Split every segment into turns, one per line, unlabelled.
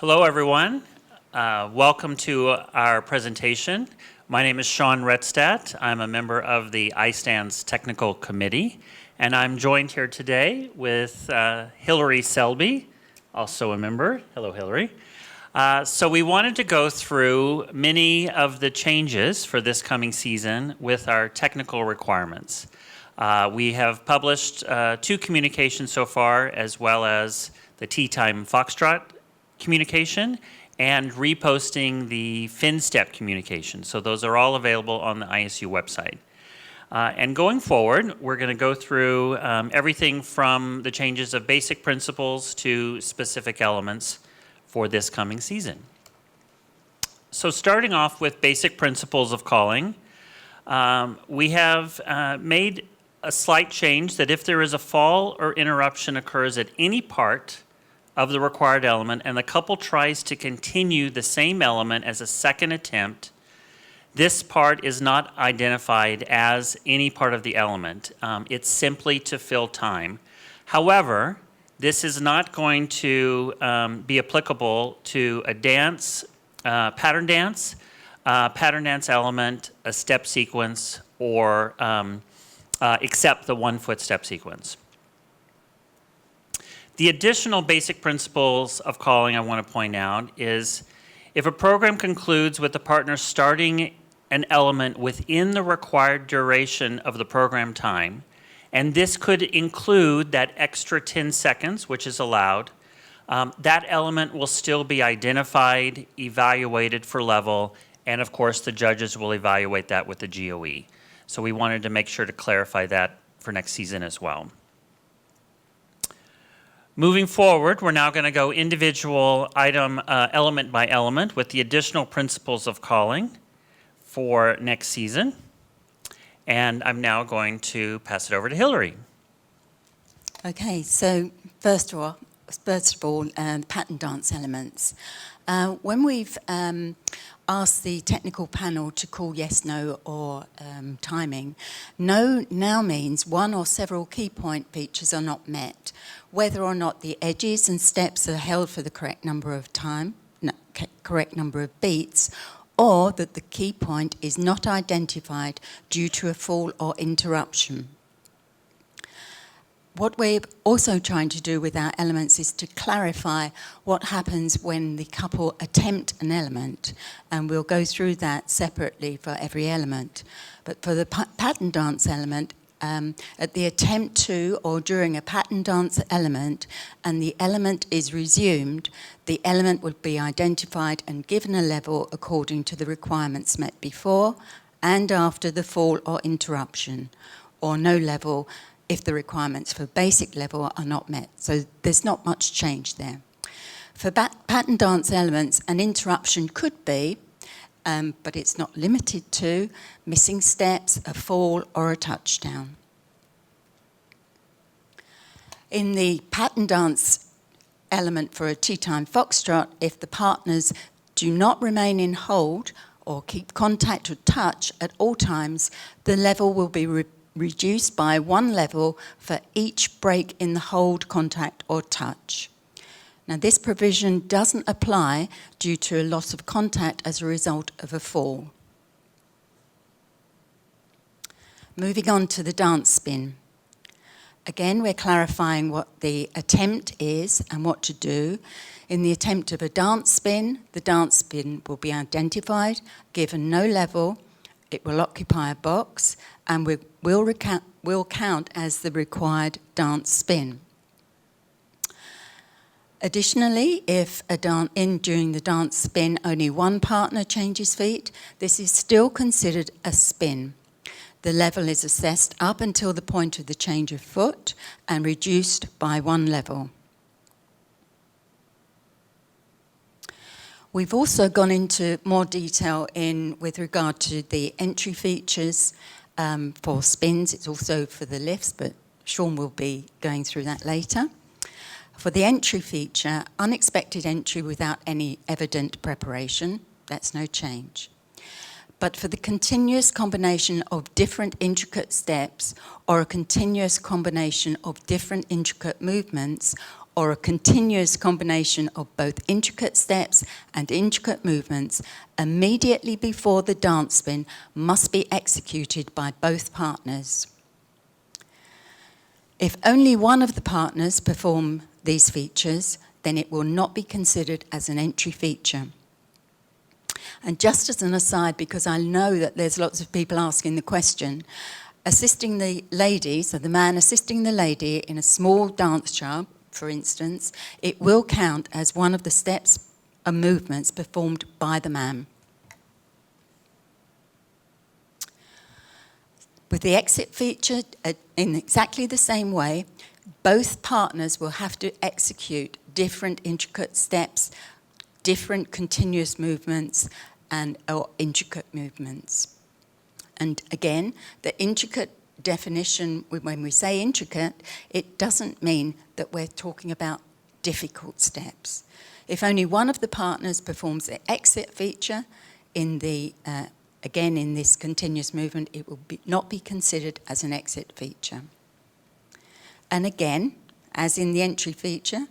Hello, everyone. Welcome to our presentation. My name is Sean Redstadt. I'm a member of the iStand's Technical Committee, and I'm joined here today with Hillary Selby, also a member. Hello, Hillary. So we wanted to go through many of the changes for this coming season with our technical requirements. We have published 2 communications so far, as well as the Tea Time Foxtrot communication and reposting the footstep communication. So those are all available on the ISU website. And going forward, we're going to go through everything from the changes of basic principles to specific elements for this coming season. So starting off with basic principles of calling, we have made a slight change that if there is a fall or interruption occurs at any part of the required element and the couple tries to continue the same element as a second attempt, this part is not identified as any part of the element. It's simply to fill time. However, this is not going to be applicable to a dance, pattern dance element, a step sequence, or except the one footstep sequence. The additional basic principles of calling I want to point out is if a program concludes with the partner starting an element within the required duration of the program time, and this could include that extra 10 seconds, which is allowed, that element will still be identified, evaluated for level, and of course the judges will evaluate that with the GOE. So we wanted to make sure to clarify that for next season as well. Moving forward, we're now going to go individual item, element by element with the additional principles of calling for next season. And I'm now going to pass it over to Hillary.
Okay, so first of all, pattern dance elements. When we've asked the technical panel to call yes, no, or timing, no now means one or several key point features are not met, whether or not the edges and steps are held for the correct number of correct number of beats, or that the key point is not identified due to a fall or interruption. What we're also trying to do with our elements is to clarify what happens when the couple attempt an element, and we'll go through that separately for every element. But for the pattern dance element, at the attempt to or during a pattern dance element and the element is resumed, the element would be identified and given a level according to the requirements met before and after the fall or interruption, or no level if the requirements for basic level are not met. So there's not much change there. For pattern dance elements, an interruption could be, but it's not limited to, missing steps, a fall, or a touchdown. In the pattern dance element for a tea time foxtrot, if the partners do not remain in hold or keep contact or touch at all times, the level will be reduced by 1 level for each break in the hold, contact, or touch. Now, this provision doesn't apply due to a loss of contact as a result of a fall. Moving on to the dance spin. Again, we're clarifying what the attempt is and what to do. In the attempt of a dance spin, the dance spin will be identified, given no level, it will occupy a box, and will count as the required dance spin. Additionally, if during the dance spin only one partner changes feet, this is still considered a spin. The level is assessed up until the point of the change of foot and reduced by 1 level. We've also gone into more detail with regard to the entry features for spins. It's also for the lifts, but Sean will be going through that later. For the entry feature, unexpected entry without any evident preparation, that's no change. But for the continuous combination of different intricate steps or a continuous combination of different intricate movements or a continuous combination of both intricate steps and intricate movements immediately before the dance spin must be executed by both partners. If only one of the partners perform these features, then it will not be considered as an entry feature. And just as an aside, because I know that there's lots of people asking the question, assisting the lady, so the man assisting the lady in a small dance job, for instance, it will count as one of the steps and movements performed by the man. With the exit feature, in exactly the same way, both partners will have to execute different intricate steps, different continuous movements, or intricate movements. And again, the intricate definition, when we say intricate, it doesn't mean that we're talking about difficult steps. If only one of the partners performs the exit feature again in this continuous movement, it will not be considered as an exit feature. And again, as in the entry feature,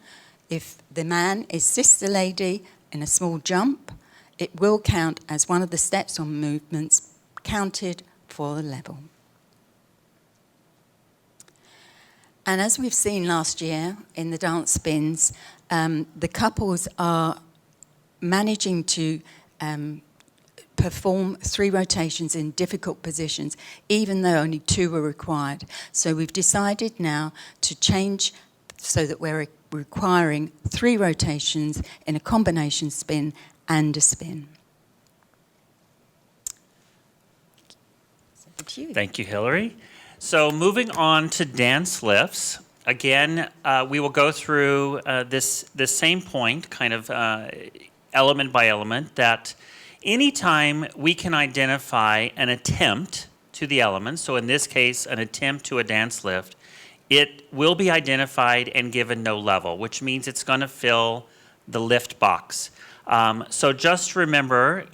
if the man assists the lady in a small jump, it will count as one of the steps or movements counted for the level. And as we've seen last year in the dance spins, the couples are managing to perform 3 rotations in difficult positions, even though only 2 were required. So we've decided now to change so that we're requiring 3 rotations in a combination spin and a spin.
Thank you, Hillary. So moving on to dance lifts. Again, we will go through this same point, kind of element by element, that anytime we can identify an attempt to the element, so in this case, an attempt to a dance lift, it will be identified and given no level, which means it's going to fill the lift box. So just remember,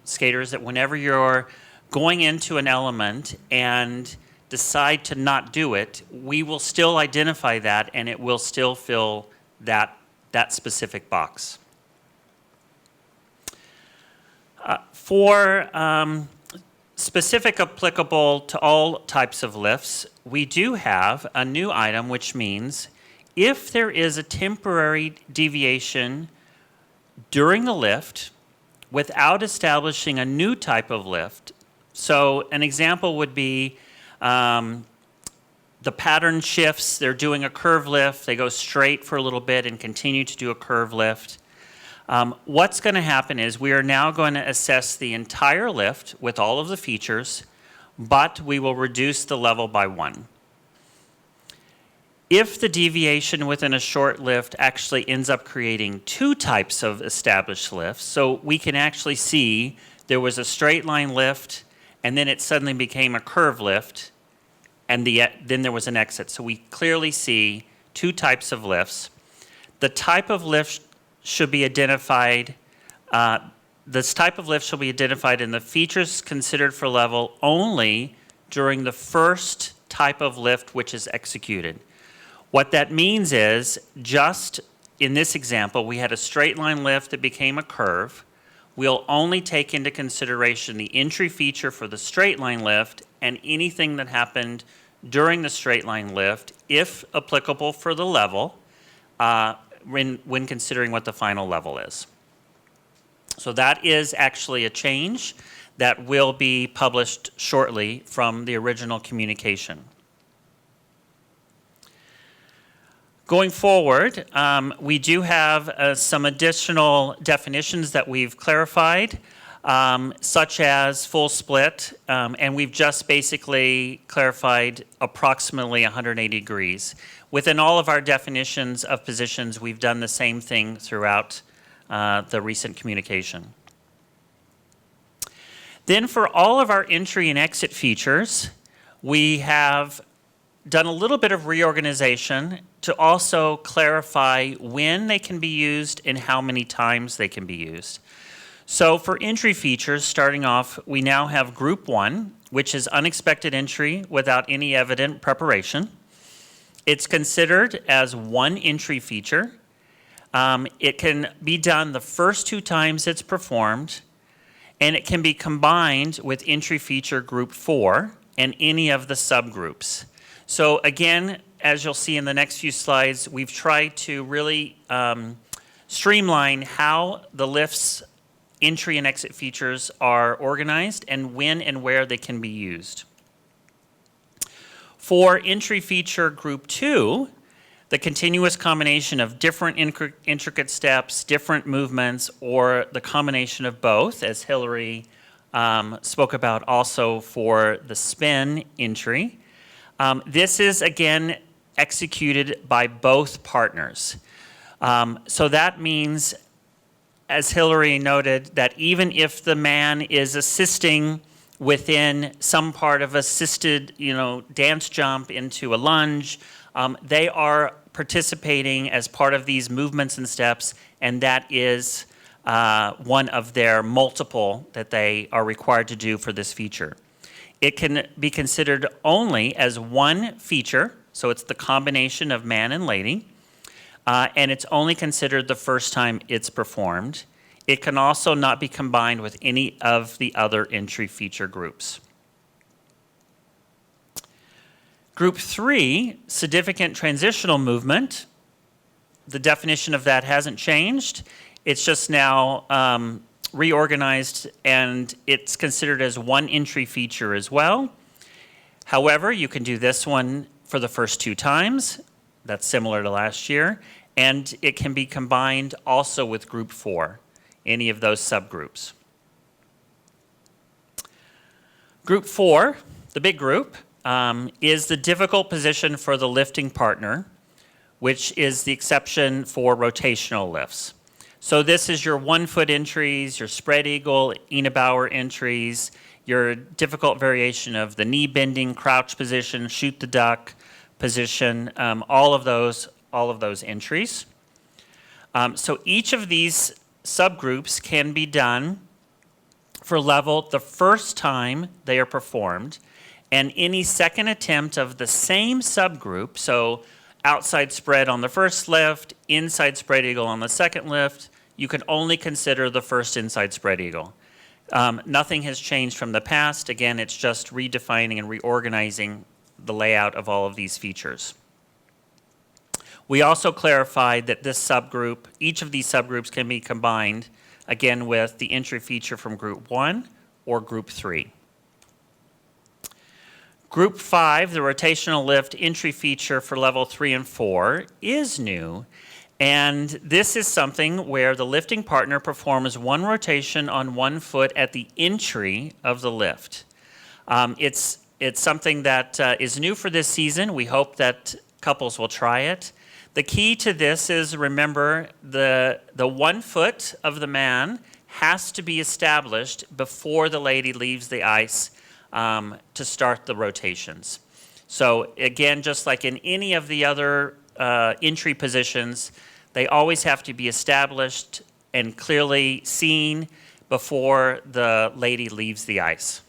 skaters, that whenever you're going into an element and decide to not do it, we will still identify that and it will still fill that specific box. For specific applicable to all types of lifts, we do have a new item, which means if there is a temporary deviation during the lift without establishing a new type of lift. So an example would be the pattern shifts. They're doing a curve lift. They go straight for a little bit and continue to do a curve lift. What's going to happen is we are now going to assess the entire lift with all of the features, but we will reduce the level by 1. If the deviation within a short lift actually ends up creating 2 types of established lifts, so we can actually see there was a straight line lift and then it suddenly became a curve lift and then there was an exit. So we clearly see 2 types of lifts. The type of lift should be identified, this type of lift shall be identified in the features considered for level only during the first type of lift which is executed. What that means is, just in this example, we had a straight line lift that became a curve. We'll only take into consideration the entry feature for the straight line lift and anything that happened during the straight line lift, if applicable for the level, when considering what the final level is. So that is actually a change that will be published shortly from the original communication. Going forward, we do have some additional definitions that we've clarified, such as full split, and we've just basically clarified approximately 180 degrees. Within all of our definitions of positions, we've done the same thing throughout the recent communication. Then for all of our entry and exit features, we have done a little bit of reorganization to also clarify when they can be used and how many times they can be used. So for entry features, starting off, we now have group 1, which is unexpected entry without any evident preparation. It's considered as one entry feature. It can be done the first 2 times it's performed, and it can be combined with entry feature group 4 and any of the subgroups. So again, as you'll see in the next few slides, we've tried to really streamline how the lift's entry and exit features are organized and when and where they can be used. For entry feature group 2, the continuous combination of different intricate steps, different movements, or the combination of both, as Hillary spoke about also for the spin entry. This is, again, executed by both partners. So that means, as Hillary noted, that even if the man is assisting within some part of assisted, dance jump into a lunge, they are participating as part of these movements and steps, and that is one of their multiple that they are required to do for this feature. It can be considered only as one feature, so it's the combination of man and lady, and it's only considered the first time it's performed. It can also not be combined with any of the other entry feature groups. Group 3, significant transitional movement. The definition of that hasn't changed. It's just now reorganized, and it's considered as one entry feature as well. However, you can do this one for the first 2 times. That's similar to last year. And it can be combined also with group 4, any of those subgroups. Group 4, the big group, is the difficult position for the lifting partner, which is the exception for rotational lifts. So this is your 1-foot entries, your spread eagle, Enebauer entries, your difficult variation of the knee bending, crouch position, shoot the duck position, all of those entries. So each of these subgroups can be done for level the first time they are performed, and any second attempt of the same subgroup, so outside spread on the first lift, inside spread eagle on the second lift, you can only consider the first inside spread eagle. Nothing has changed from the past. Again, it's just redefining and reorganizing the layout of all of these features. We also clarified that this subgroup, each of these subgroups can be combined, again, with the entry feature from group 1 or group 3. Group 5, the rotational lift entry feature for level 3 and 4, is new. And this is something where the lifting partner performs one rotation on 1 foot at the entry of the lift. It's something that is new for this season. We hope that couples will try it. The key to this is, remember, the 1 foot of the man has to be established before the lady leaves the ice to start the rotations. So again, just like in any of the other entry positions, they always have to be established and clearly seen before the lady leaves the ice.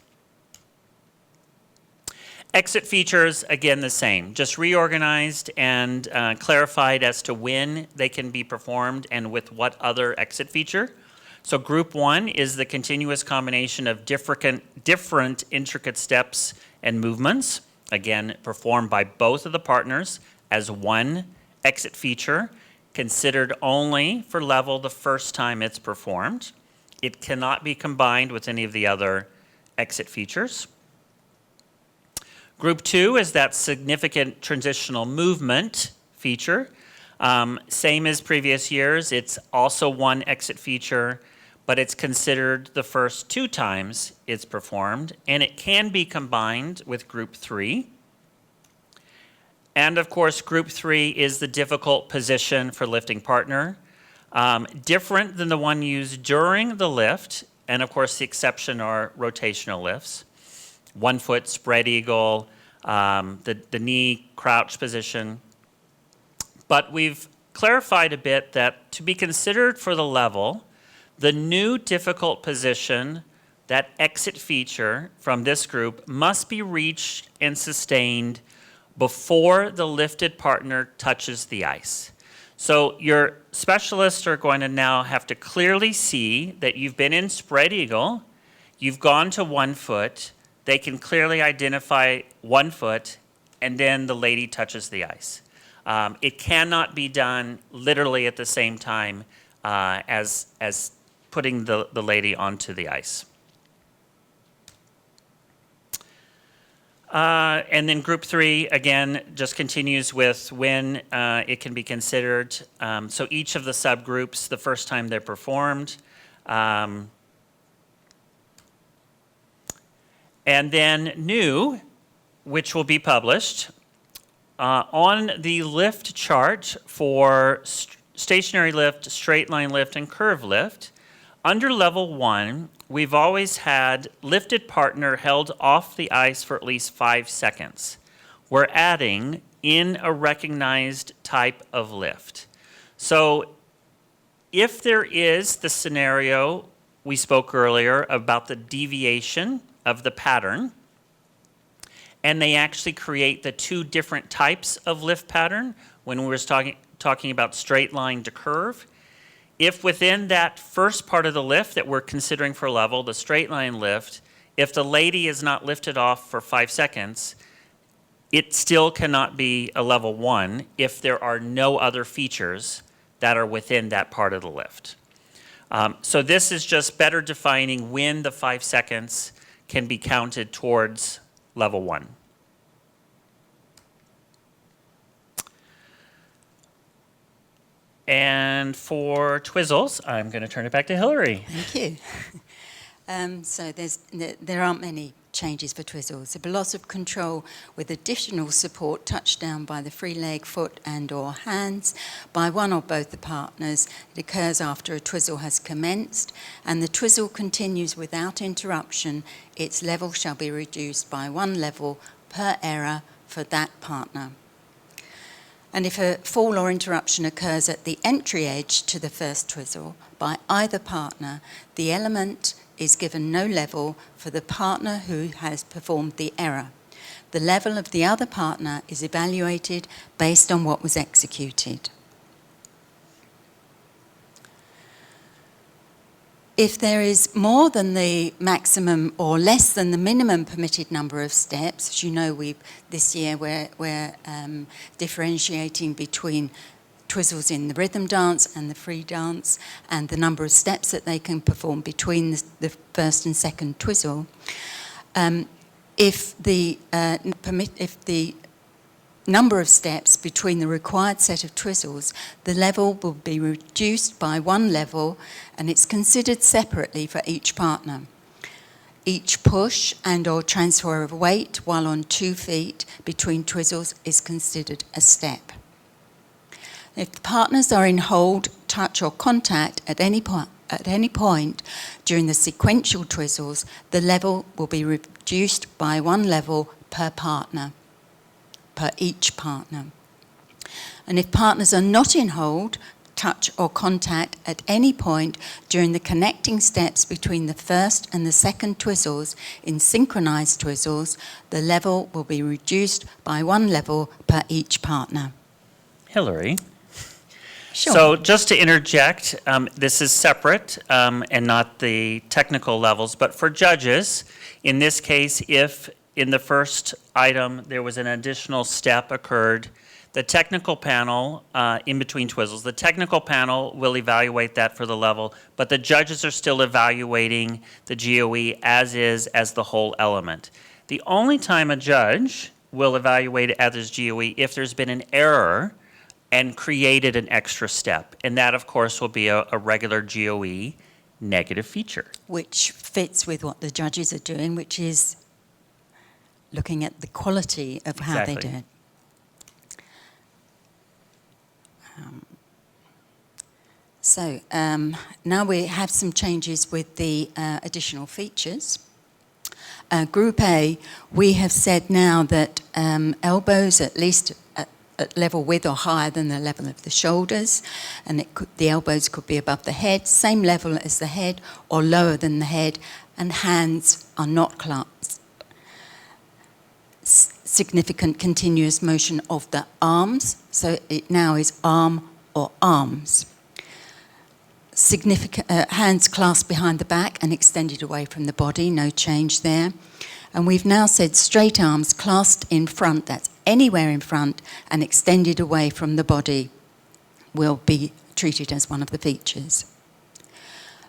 Exit features, again, the same, just reorganized and clarified as to when they can be performed and with what other exit feature. So group 1 is the continuous combination of different intricate steps and movements, again, performed by both of the partners as one exit feature, considered only for level the first time it's performed. It cannot be combined with any of the other exit features. Group 2 is that significant transitional movement feature. Same as previous years, it's also one exit feature, but it's considered the first 2 times it's performed, and it can be combined with group 3. And of course, group 3 is the difficult position for lifting partner, different than the one used during the lift, and of course the exception are rotational lifts. 1 foot spread eagle, the knee crouch position. But we've clarified a bit that to be considered for the level, the new difficult position, that exit feature from this group, must be reached and sustained before the lifted partner touches the ice. So your specialists are going to now have to clearly see that you've been in spread eagle, you've gone to 1 foot, they can clearly identify 1 foot, and then the lady touches the ice. It cannot be done literally at the same time as putting the lady onto the ice. And then group 3, again, just continues with when it can be considered. So each of the subgroups, the first time they're performed. And then new, which will be published. On the lift chart for stationary lift, straight line lift, and curve lift, under level 1, we've always had lifted partner held off the ice for at least 5 seconds. We're adding in a recognized type of lift. So if there is the scenario we spoke earlier about the deviation of the pattern, and they actually create the 2 different types of lift pattern when we were talking about straight line to curve, if within that first part of the lift that we're considering for level, the straight line lift, if the lady is not lifted off for 5 seconds, it still cannot be a level 1 if there are no other features that are within that part of the lift. So this is just better defining when the 5 seconds can be counted towards level 1. And for twizzles, I'm going to turn it back to Hillary.
Thank you. So there aren't many changes for twizzles. A loss of control with additional support touched down by the free leg, foot and or hands by one or both the partners. It occurs after a twizzle has commenced and the twizzle continues without interruption. Its level shall be reduced by 1 level per error for that partner. And if a fall or interruption occurs at the entry edge to the first twizzle by either partner, the element is given no level for the partner who has performed the error. The level of the other partner is evaluated based on what was executed. If there is more than the maximum or less than the minimum permitted number of steps, as you know, this year we're differentiating between twizzles in the rhythm dance and the free dance and the number of steps that they can perform between the first and second twizzle. If the number of steps between the required set of twizzles, the level will be reduced by 1 level and it's considered separately for each partner. Each push and or transfer of weight while on 2 feet between twizzles is considered a step. If the partners are in hold, touch or contact at any point during the sequential twizzles, the level will be reduced by 1 level per partner. Per each partner. And if partners are not in hold, touch or contact at any point during the connecting steps between the first and the second twizzles in synchronized twizzles, the level will be reduced by 1 level per each partner.
Hillary.
Sure.
So just to interject, this is separate and not the technical levels, but for judges, in this case, if in the first item there was an additional step occurred, the technical panel, in between twizzles, the technical panel will evaluate that for the level, but the judges are still evaluating the GOE as the whole element. The only time a judge will evaluate it as GOE if there's been an error and created an extra step, and that of course will be a regular GOE negative feature. Which
fits with what the judges are doing, which is looking at the quality of how they do it. Now we have some changes with the additional features. Group A, we have said now that elbows at least at level with or higher than the level of the shoulders, and the elbows could be above the head, same level as the head or lower than the head, and hands are not clasped. significant continuous motion of the arms, so it now is arm or arms. Significant hands clasped behind the back and extended away from the body, no change there. And we've now said straight arms clasped in front, that's anywhere in front, and extended away from the body will be treated as one of the features.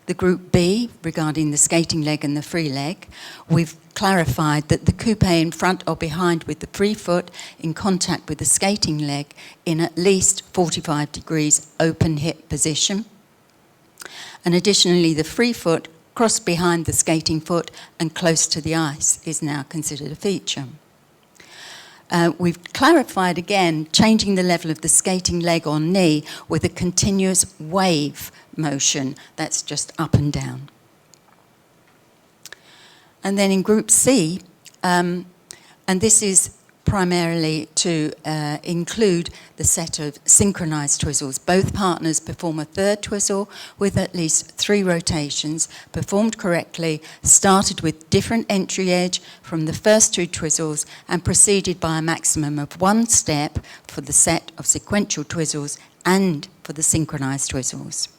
The group B, regarding the skating leg and the free leg, we've clarified that the coupe in front or behind with the free foot in contact with the skating leg in at least 45 degrees open hip position. And additionally, the free foot crossed behind the skating foot and close to the ice is now considered a feature. We've clarified again, changing the level of the skating leg or knee with a continuous wave motion that's just up and down. And then in group C, and this is primarily to include the set of synchronized twizzles. Both partners perform a third twizzle with at least 3 rotations, performed correctly, started with different entry edge from the first 2 twizzles, and proceeded by a maximum of 1 step for the set of sequential twizzles and for the synchronized twizzles.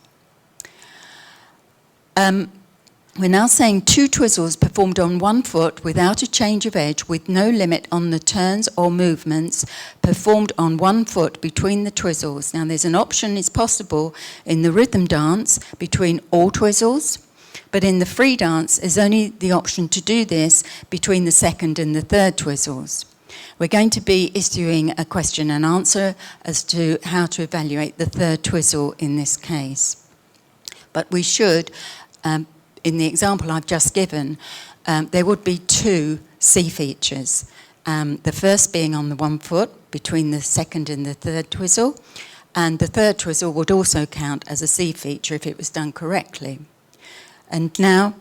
We're now saying 2 twizzles performed on 1 foot without a change of edge, with no limit on the turns or movements, performed on 1 foot between the twizzles. Now there's an option, it's possible in the rhythm dance between all twizzles, but in the free dance there's only the option to do this between the second and the third twizzles. We're going to be issuing a question and answer as to how to evaluate the third twizzle in this case. But we should, in the example I've just given, there would be 2 C features. The first being on the 1 foot between the second and the third twizzle, and the third twizzle would also count as a C feature if it was done correctly. And now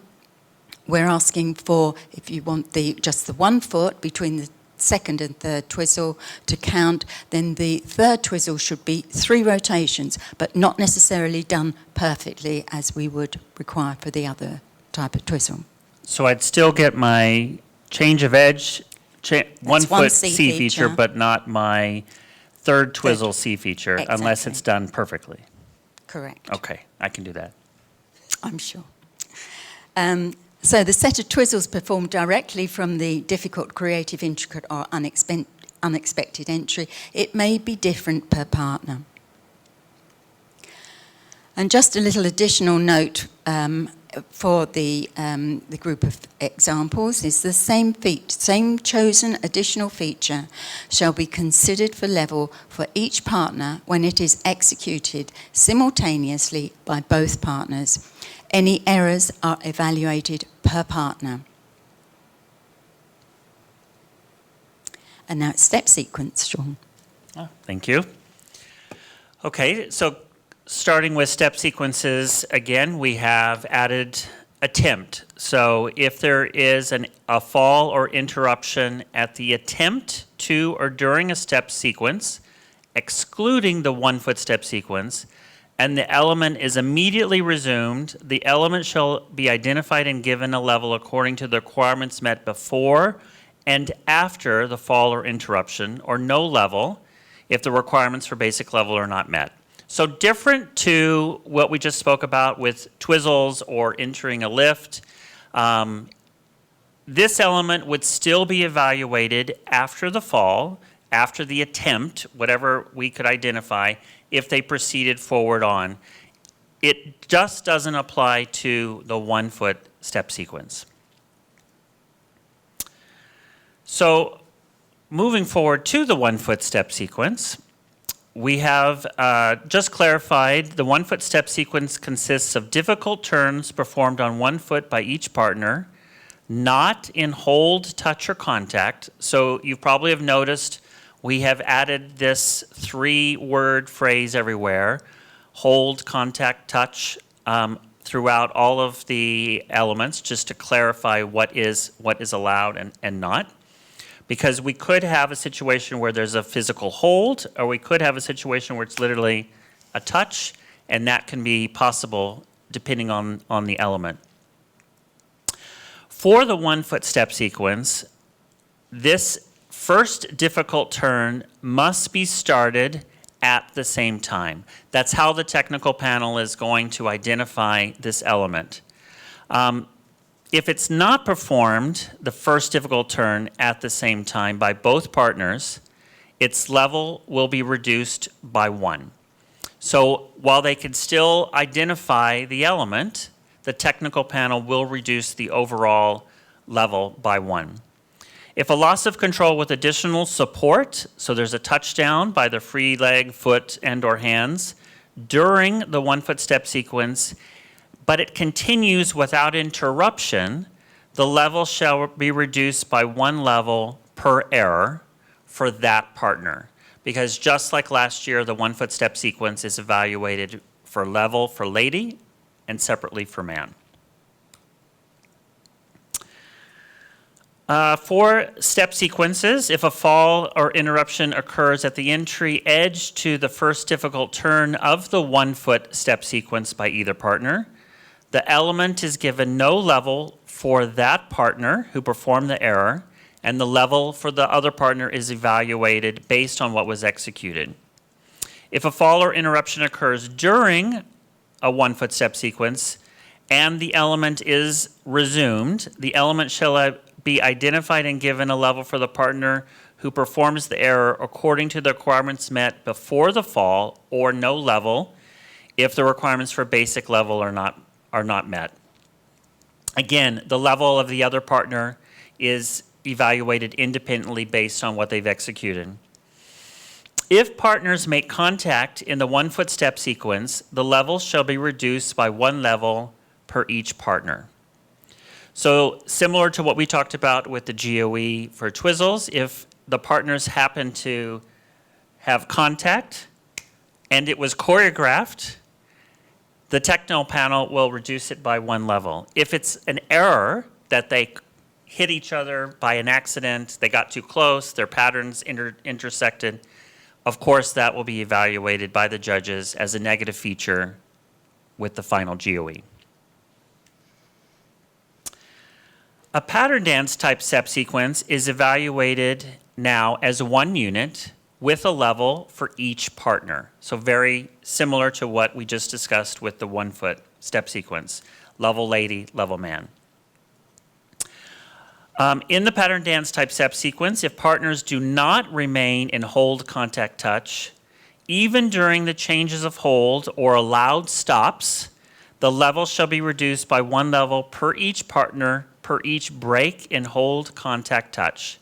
we're asking for, if you want just the 1 foot between the second and third twizzle to count, then the third twizzle should be 3 rotations, but not necessarily done perfectly as we would require for the other type of twizzle.
So I'd still get my change of edge, 1 foot C feature, but not my third twizzle C feature, exactly, unless it's done perfectly.
Correct.
Okay, I can do that.
I'm sure. So the set of twizzles performed directly from the difficult, creative, intricate or unexpected entry, it may be different per partner. And just a little additional note for the group of examples is the same chosen additional feature shall be considered for level for each partner when it is executed simultaneously by both partners. Any errors are evaluated per partner. And now it's step sequence, Sean.
Oh, thank you. Okay, so starting with step sequences, again, we have added attempt. So if there is a fall or interruption at the attempt to or during a step sequence, excluding the 1 foot step sequence, and the element is immediately resumed, the element shall be identified and given a level according to the requirements met before and after the fall or interruption, or no level if the requirements for basic level are not met. So different to what we just spoke about with twizzles or entering a lift, this element would still be evaluated after the fall, after the attempt, whatever we could identify, if they proceeded forward on. It just doesn't apply to the 1 foot step sequence. So moving forward to the 1 foot step sequence, we have just clarified the 1 foot step sequence consists of difficult turns performed on 1 foot by each partner, not in hold, touch, or contact. So you probably have noticed we have added this 3-word phrase everywhere, hold, contact, touch, throughout all of the elements, just to clarify what is allowed and not. Because we could have a situation where there's a physical hold, or we could have a situation where it's literally a touch, and that can be possible depending on the element. For the 1 foot step sequence, this first difficult turn must be started at the same time. That's how the technical panel is going to identify this element. If it's not performed, the first difficult turn at the same time by both partners, its level will be reduced by 1. So while they can still identify the element, the technical panel will reduce the overall level by 1. If a loss of control with additional support, so there's a touchdown by the free leg, foot, and/or hands during the 1-foot step sequence, but it continues without interruption, the level shall be reduced by 1 level per error for that partner. Because just like last year, the 1-foot step sequence is evaluated for level for lady and separately for man. For step sequences, if a fall or interruption occurs at the entry edge to the first difficult turn of the 1-foot step sequence by either partner, the element is given no level for that partner who performed the error, and the level for the other partner is evaluated based on what was executed. If a fall or interruption occurs during a 1-foot step sequence and the element is resumed, the element shall be identified and given a level for the partner who performs the error according to the requirements met before the fall, or no level if the requirements for basic level are not met. Again, the level of the other partner is evaluated independently based on what they've executed. If partners make contact in the 1-foot step sequence, the level shall be reduced by 1 level per each partner. So similar to what we talked about with the GOE for Twizzles, if the partners happen to have contact and it was choreographed, the technical panel will reduce it by 1 level. If it's an error that they hit each other by an accident, they got too close, their patterns intersected, of course that will be evaluated by the judges as a negative feature with the final GOE. A pattern dance type step sequence is evaluated now as 1 unit with a level for each partner. So very similar to what we just discussed with the 1-foot step sequence. Level lady, level man. In the pattern dance type step sequence, if partners do not remain in hold contact touch, even during the changes of hold or allowed stops, the level shall be reduced by 1 level per each partner per each break in hold contact touch.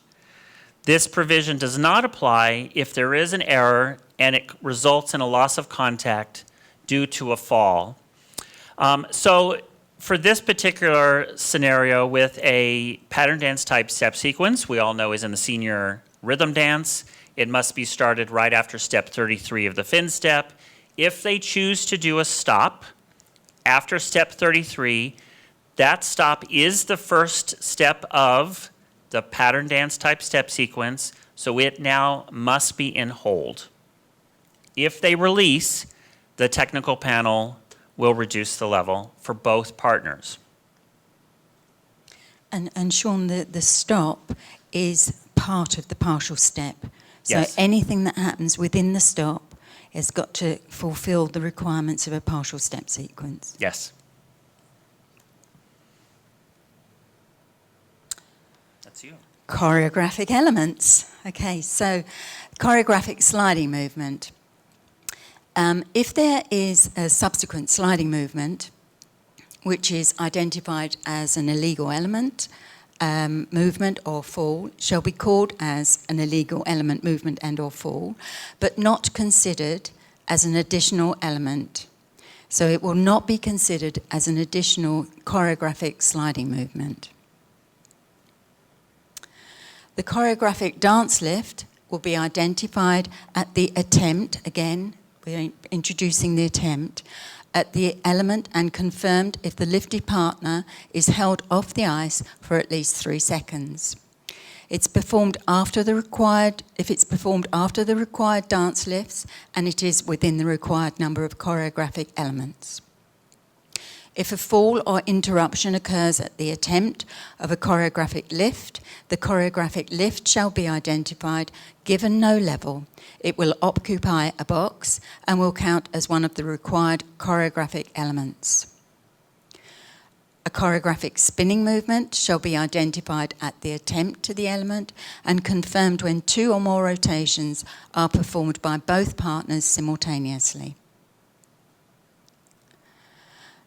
This provision does not apply if there is an error and it results in a loss of contact due to a fall. So for this particular scenario with a pattern dance type step sequence, we all know is in the senior rhythm dance, it must be started right after step 33 of the fin step. If they choose to do a stop after step 33, that stop is the first step of the pattern dance type step sequence, so it now must be in hold. If they release, the technical panel will reduce the level for both partners.
And Sean, the stop is part of the partial step. So
Yes.
anything that happens within the stop has got to fulfill the requirements of a partial step sequence.
Yes. That's you.
Choreographic elements. Okay, so choreographic sliding movement. If there is a subsequent sliding movement, which is identified as an illegal element, movement or fall, shall be called as an illegal element, movement and or fall, but not considered as an additional element. So it will not be considered as an additional choreographic sliding movement. The choreographic dance lift will be identified at the attempt, again, we're introducing the attempt, at the element and confirmed if the lifted partner is held off the ice for at least 3 seconds. It's performed after the required, if it's performed after the required dance lifts and it is within the required number of choreographic elements. If a fall or interruption occurs at the attempt of a choreographic lift, the choreographic lift shall be identified, given no level. It will occupy a box and will count as one of the required choreographic elements. A choreographic spinning movement shall be identified at the attempt to the element and confirmed when 2 or more rotations are performed by both partners simultaneously.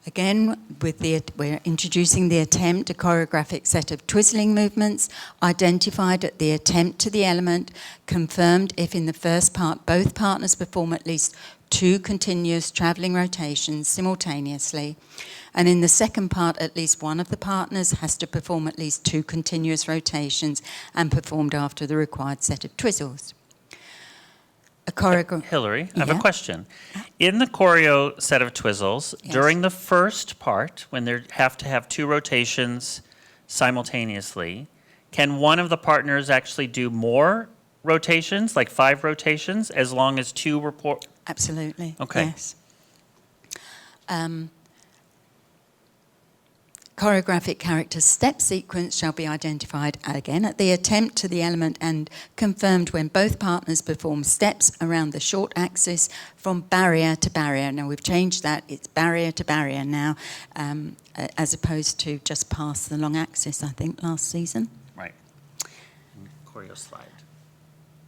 Again, we're introducing the attempt, a choreographic set of twizzling movements identified at the attempt to the element, confirmed if in the first part both partners perform at least 2 continuous travelling rotations simultaneously, and in the second part at least one of the partners has to perform at least 2 continuous rotations and performed after the required set of twizzles.
Hillary, I have a question. In the choreo set of twizzles,
Yes.
during the first part, when they have to have 2 rotations simultaneously, can one of the partners actually do more rotations, like 5 rotations, as long as 2 report?
Absolutely.
Okay.
Yes. Choreographic character step sequence shall be identified again at the attempt to the element and confirmed when both partners perform steps around the short axis from barrier to barrier. Now we've changed that, it's barrier to barrier now, as opposed to just past the long axis, I think, last season.
Right. Choreo slide.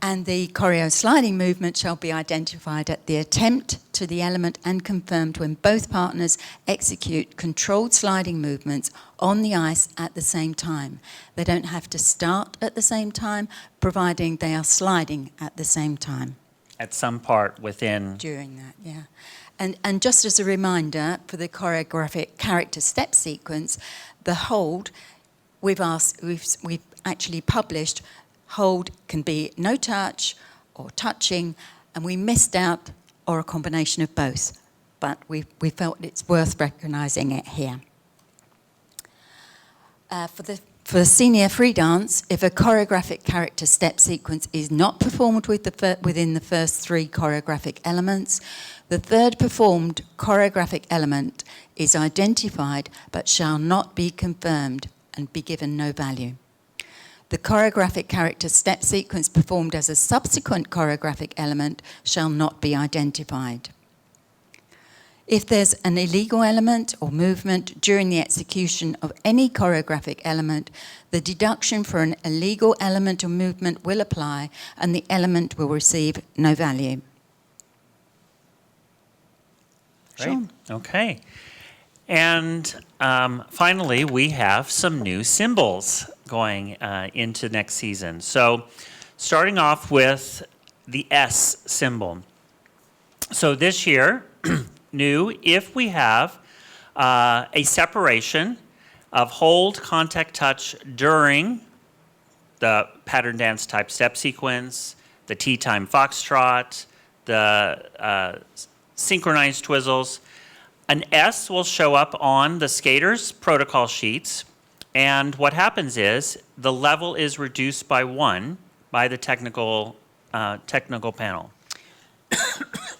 And the choreo sliding movement shall be identified at the attempt to the element and confirmed when both partners execute controlled sliding movements on the ice at the same time. They don't have to start at the same time, providing they are sliding at the same time.
At some part within.
During that, yeah. And just as a reminder, for the choreographic character step sequence, the hold, we've actually published. Hold can be no touch or touching, and we missed out or a combination of both, but we felt it's worth recognising it here. For senior free dance, if a choreographic character step sequence is not performed within the first 3 choreographic elements, the third performed choreographic element is identified but shall not be confirmed and be given no value. The choreographic character step sequence performed as a subsequent choreographic element shall not be identified. If there's an illegal element or movement during the execution of any choreographic element, the deduction for an illegal element or movement will apply and the element will receive no value.
Great.
Sean.
Okay. And finally, we have some new symbols going into next season. So starting off with the S symbol. So this year, new, if we have a separation of hold, contact, touch during the pattern dance type step sequence, the tea time foxtrot, the synchronized twizzles, an S will show up on the skaters' protocol sheets, and what happens is the level is reduced by 1 by the technical panel.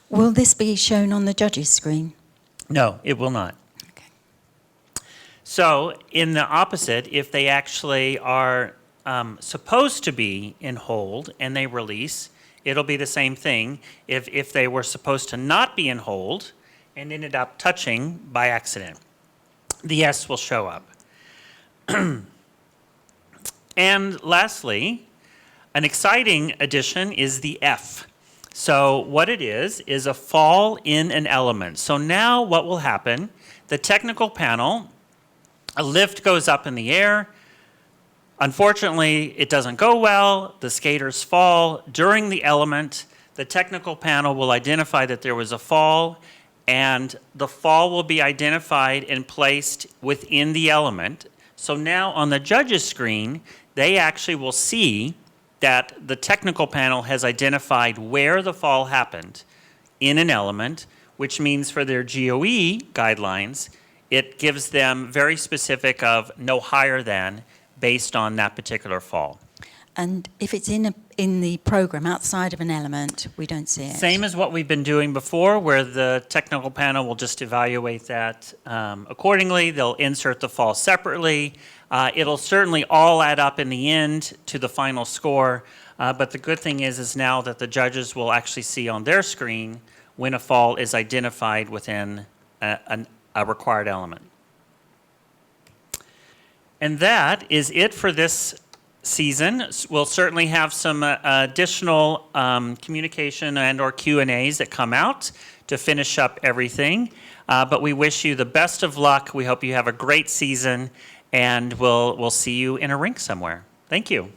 Will this be shown on the judges' screen?
No, it will not.
Okay.
So in the opposite, if they actually are supposed to be in hold and they release, it'll be the same thing. If they were supposed to not be in hold and ended up touching by accident, the S will show up. And lastly, an exciting addition is the F. So what it is a fall in an element. So now what will happen, the technical panel, a lift goes up in the air. Unfortunately, it doesn't go well. The skaters fall. During the element, the technical panel will identify that there was a fall, and the fall will be identified and placed within the element. So now on the judges' screen, they actually will see that the technical panel has identified where the fall happened in an element, which means for their GOE guidelines, it gives them very specific of no higher than based on that particular fall.
And if it's in the program outside of an element, we don't see it.
Same as what we've been doing before, where the technical panel will just evaluate that accordingly. They'll insert the fall separately. It'll certainly all add up in the end to the final score. But the good thing is now that the judges will actually see on their screen when a fall is identified within a required element. And that is it for this season. We'll certainly have some additional communication and or Q&As that come out to finish up everything. But we wish you the best of luck. We hope you have a great season, and we'll see you in a rink somewhere. Thank you.